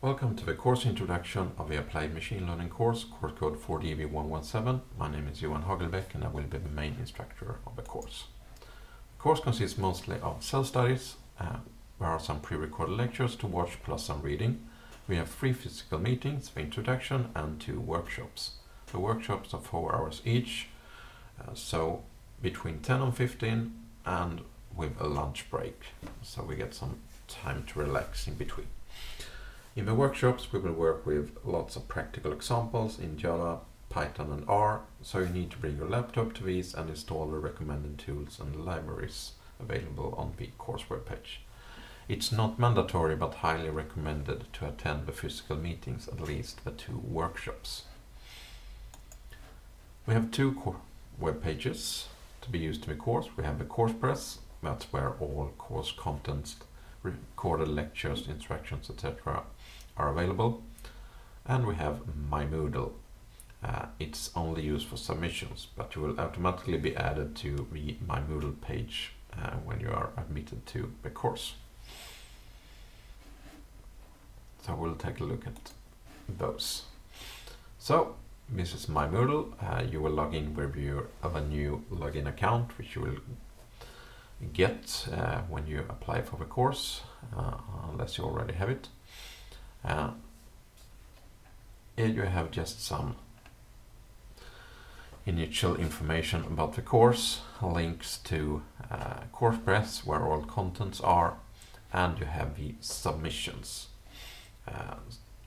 Welcome to the course introduction of the Applied Machine Learning course code 4DV117. My name is Johan Hagelbeck and I will be the main instructor of the course. The course consists mostly of self-studies. There are some pre-recorded lectures to watch plus some reading. We have 3 physical meetings, the introduction, and 2 workshops. The workshops are 4 hours each, so between 10 and 15, and with a lunch break, so we get some time to relax in between. In the workshops we will work with lots of practical examples in Java, Python and R, so you need to bring your laptop to these and install the recommended tools and libraries available on the course webpage. It's not mandatory but highly recommended to attend the physical meetings, at least the 2 workshops. We have 2 web pages to be used in the course. We have the course press, that's where all course contents, recorded lectures, instructions, etc. are available. And we have My Moodle. It's only used for submissions, but you will automatically be added to the My Moodle page when you are admitted to the course. So we'll take a look at those. So this is My Moodle. You will log in with your new login account, which you will get when you apply for the course, unless you already have it. Here you have just some initial information about the course, links to CoursePress where all contents are, and you have the submissions.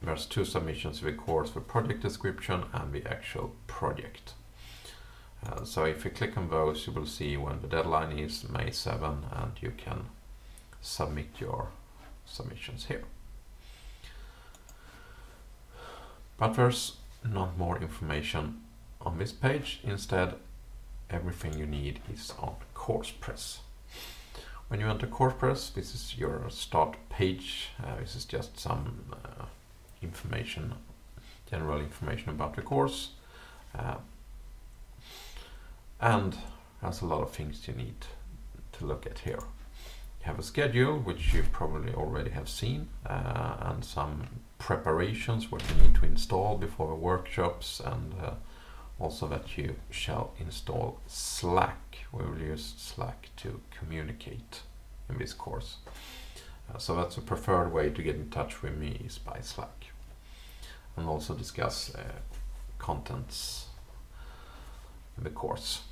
There's 2 submissions of the course, the project description and the actual project. So if you click on those, you will see when the deadline is May 7, and you can submit your submissions here. But there's not more information on this page. Instead, everything you need is on CoursePress. When you enter CoursePress, this is your start page. This is just some information, general information about the course. And there's a lot of things you need to look at here. You have a schedule, which you probably already have seen, and some preparations, what you need to install before the workshops, and also that you shall install Slack. We will use Slack to communicate in this course. So that's a preferred way to get in touch with me, is by Slack. And also discuss contents in the course.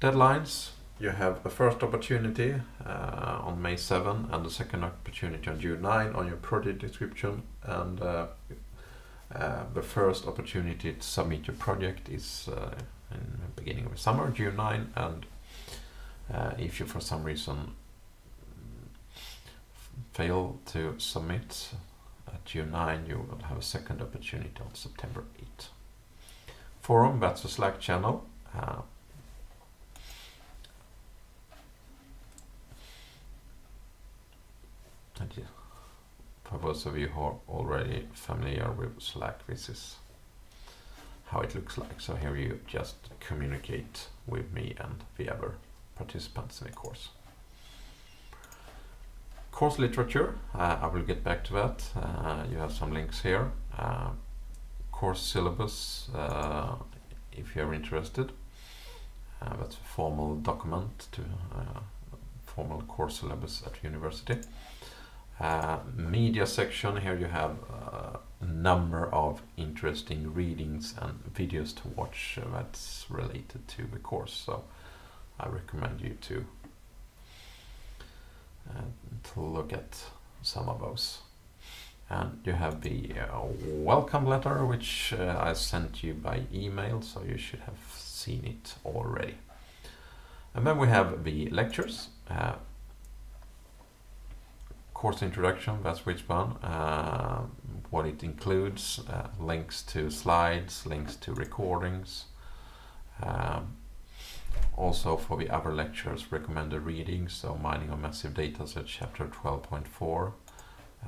Deadlines. You have a first opportunity on May 7 and the second opportunity on June 9 on your project description, and the first opportunity to submit your project is in the beginning of the summer, June 9, and if you for some reason fail to submit at June 9, you will have a second opportunity on September 8. Forum, that's a Slack channel. For those of you who are already familiar with Slack, this is how it looks like. So here you just communicate with me and the other participants in the course. Course literature, I will get back to that. You have some links here. Course syllabus, if you're interested. That's a formal document to formal course syllabus at university. Media section, here you have a number of interesting readings and videos to watch that's related to the course, so I recommend you to look at some of those. And you have the welcome letter, which I sent you by email, so you should have seen it already. And then we have the lectures. Course introduction, that's which one, what it includes, links to slides, links to recordings. Also for the other lectures, recommended readings, so Mining of Massive Datasets chapter 12.4,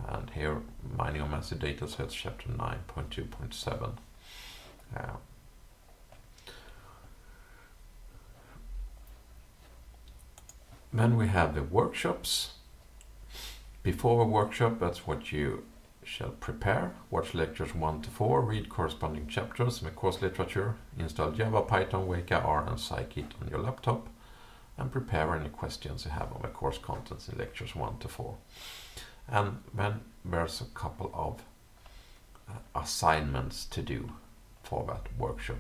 and here Mining of Massive Datasets chapter 9.2.7. Then we have the workshops. Before a workshop, that's what you shall prepare, watch lectures 1 to 4, read corresponding chapters in the course literature, install Java, Python, Weka, R and Scikit on your laptop, and prepare any questions you have on the course contents in lectures 1 to 4. And then there's a couple of assignments to do for that workshop.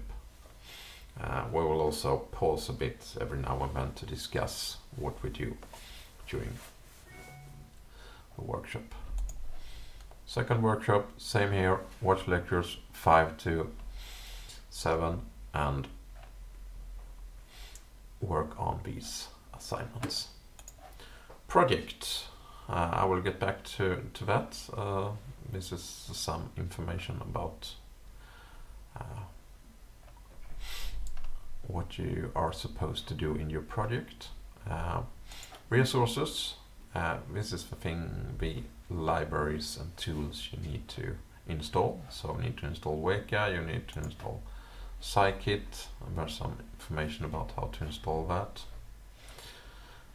We will also pause a bit every now and then to discuss what we do during the workshop. Second workshop, same here, watch lectures 5 to 7 and work on these assignments. Project, I will get back to that. This is some information about what you are supposed to do in your project. Resources, this is the thing, the libraries and tools you need to install. So you need to install Weka, you need to install Scikit, and there's some information about how to install that.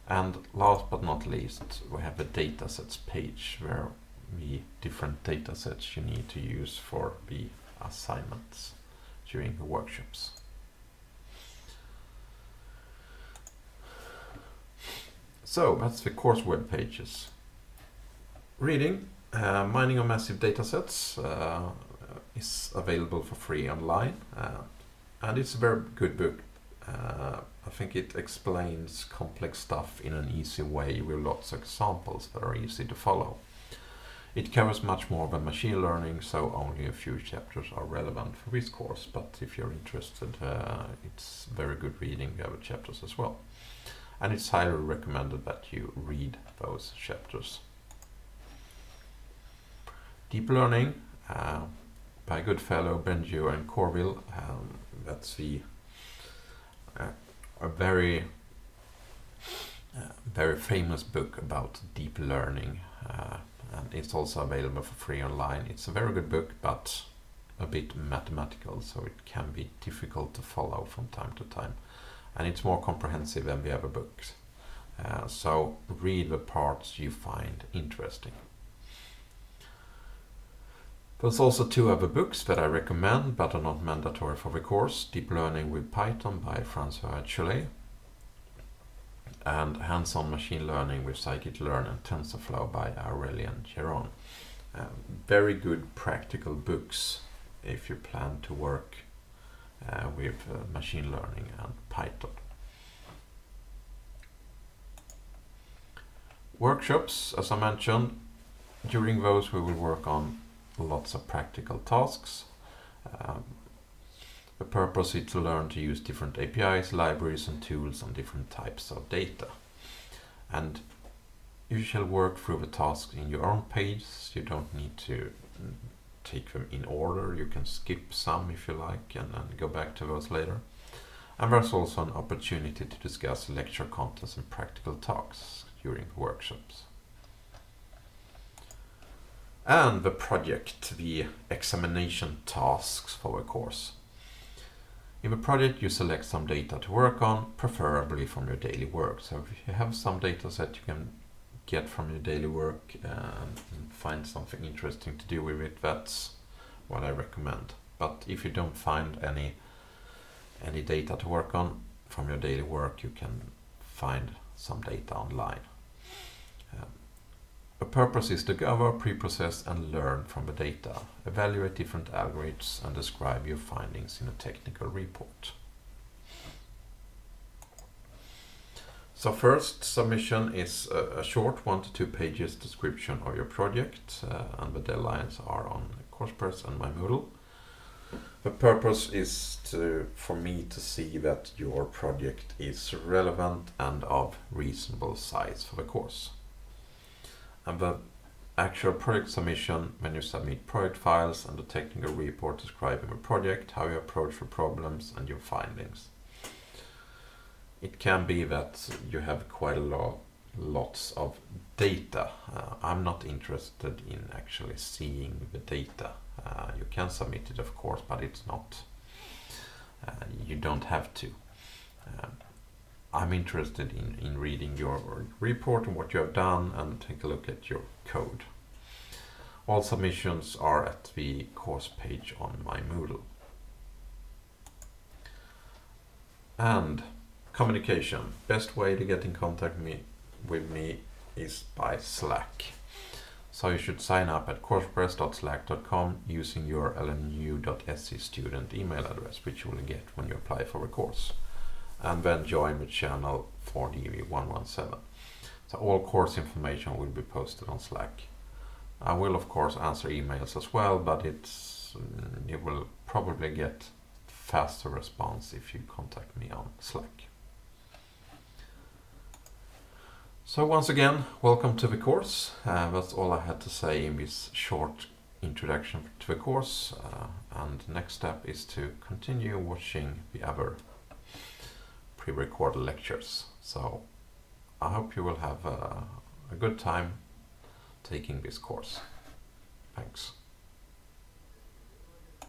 And last but not least, we have the datasets page where the different datasets you need to use for the assignments during the workshops. So that's the course web pages. Reading, Mining of Massive Datasets is available for free online, and it's a very good book. I think it explains complex stuff in an easy way with lots of examples that are easy to follow. It covers much more than machine learning, so only a few chapters are relevant for this course, but if you're interested, it's very good reading the other chapters as well. And it's highly recommended that you read those chapters. Deep Learning by Goodfellow, Benjio and Corville. That's a very famous book about deep learning, and it's also available for free online. It's a very good book, but a bit mathematical, so it can be difficult to follow from time to time. And it's more comprehensive than the other books. So read the parts you find interesting. There's also 2 other books that I recommend but are not mandatory for the course. Deep Learning with Python by François Chollet and Hands-on Machine Learning with Scikit-learn and TensorFlow by Aurélien Geron. Very good practical books if you plan to work with machine learning and Python. Workshops, as I mentioned, during those we will work on lots of practical tasks. The purpose is to learn to use different APIs, libraries and tools on different types of data. And you shall work through the tasks in your own pace. You don't need to take them in order. You can skip some if you like and go back to those later. And there's also an opportunity to discuss lecture contents and practical talks during workshops. And the project, the examination tasks for the course. In the project you select some data to work on, preferably from your daily work. So if you have some data set you can get from your daily work and find something interesting to do with it, that's what I recommend. But if you don't find any data to work on from your daily work, you can find some data online. The purpose is to gather, pre-process and learn from the data, evaluate different algorithms and describe your findings in a technical report. So first submission is a short 1 to 2 pages description of your project, and the deadlines are on CoursePress and my Moodle. The purpose is for me to see that your project is relevant and of reasonable size for the course. And the actual project submission, when you submit project files and the technical report describing the project, how you approach the problems and your findings. It can be that you have quite lots of data. I'm not interested in actually seeing the data. You can submit it of course, but it's not, you don't have to. I'm interested in reading your report and what you have done and take a look at your code. All submissions are at the course page on my Moodle. And communication. Best way to get in contact with me is by Slack. So you should sign up at coursepress.slack.com using your lnu.se student email address, which you will get when you apply for a course. And then join the channel for DV117. So all course information will be posted on Slack. I will of course answer emails as well, but you will probably get faster response if you contact me on Slack. So once again, welcome to the course. That's all I had to say in this short introduction to the course. And next step is to continue watching the other pre-recorded lectures. So I hope you will have a good time taking this course. Thanks.